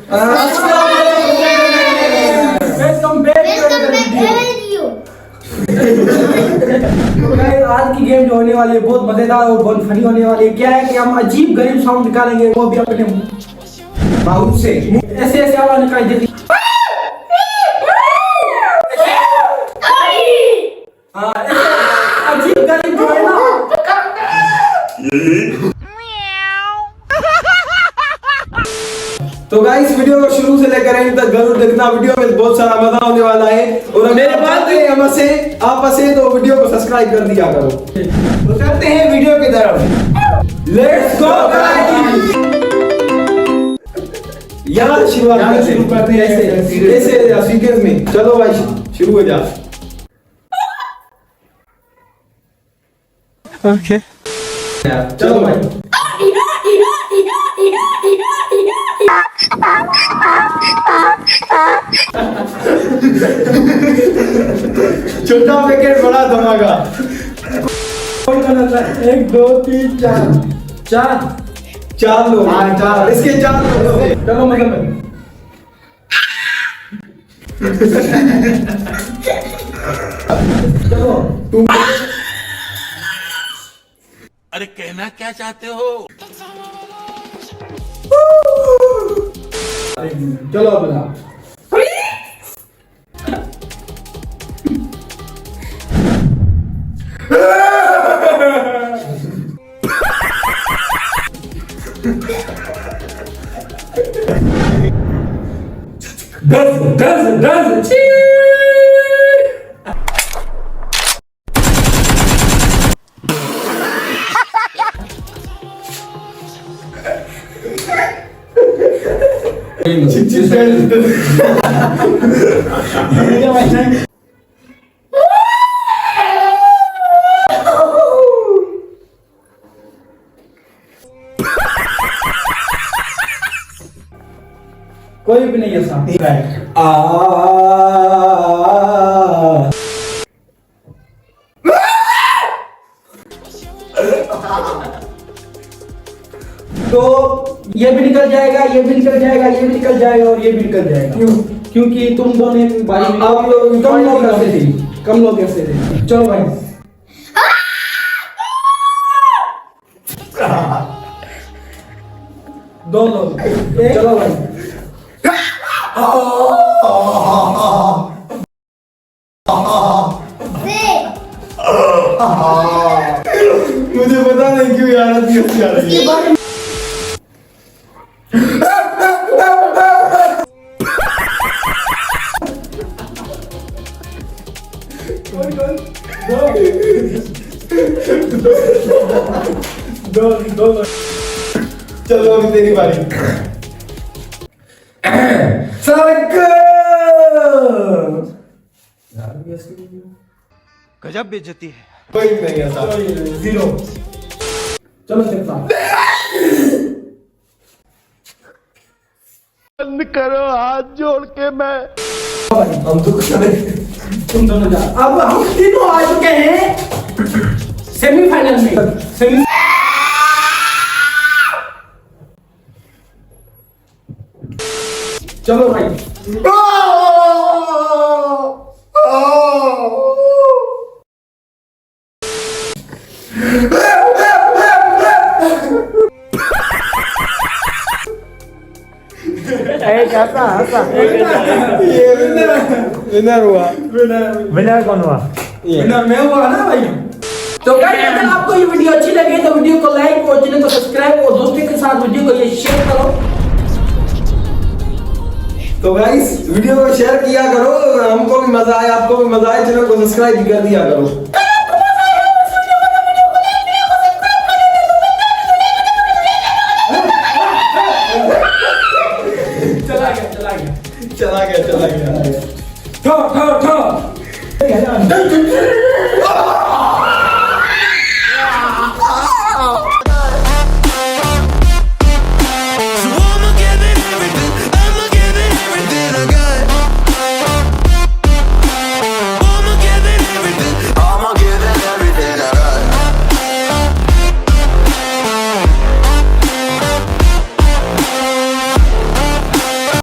Welcome back video. आज की game जो होने वाली है बहुत मजेदार और बहुत फनी होने वाली है। क्या है कि हम अजीब गरीब साउंड निकालेंगे, वो भी अपने माउथ से ऐसे ऐसे आवाज निकाल देती। अजीब गरीब जो है ना। तो गाइस वीडियो को शुरू से लेकर एंड तक जरूर देखना। वीडियो में बहुत सारा मजा होने वाला है। और मेरे बात है हमसे आप हंसे तो वीडियो को सब्सक्राइब कर दिया करो। तो चलते हैं वीडियो की तरफ। Let's go guys. यहाँ शुरुआत करते हैं ऐसे सीक्वेंस में। चलो भाई शुरू हो जा। ओके चलो भाई। छोटा पैकेट बड़ा धमाका। 1 2 3 4 चार लोग। हाँ 4 इसके 4 लोग। चलो मतलब चलो तुम। अरे कहना क्या चाहते हो? चलो अपना दस कोई भी नहीं है साथ। तो ये भी निकल जाएगा, ये भी निकल जाएगा, ये भी निकल जाएगा और ये भी निकल जाएगा। क्यों? क्योंकि तुम दोनों भाई आप लोग कम लोग ऐसे थे, कम लोग ऐसे थे। चलो भाई दो लोग। चलो भाई मुझे पता नहीं क्यों यार आ रही है। दो चलो अभी तेरी बारी। गजब बेइज्जती है। कोई नहीं ऐसा। 0। चलो चलता बंद करो हाथ जोड़ के। मैं हम तो तुम दोनों जा। अब हम तीनों आ चुके हैं सेमीफाइनल में। चलो भाई विनर हुआ। विनर कौन हुआ? विनर मैं हुआ ना भाई। तो गाइस अगर आपको ये वीडियो अच्छी लगे तो वीडियो को लाइक और चैनल को सब्सक्राइब और दोस्तों के साथ वीडियो को ये शेयर करो। तो गाइस वीडियो को शेयर किया करो। हमको भी मजा आया, आपको भी मजा आया। चैनल को सब्सक्राइब भी कर दिया करो। चला गया। ठो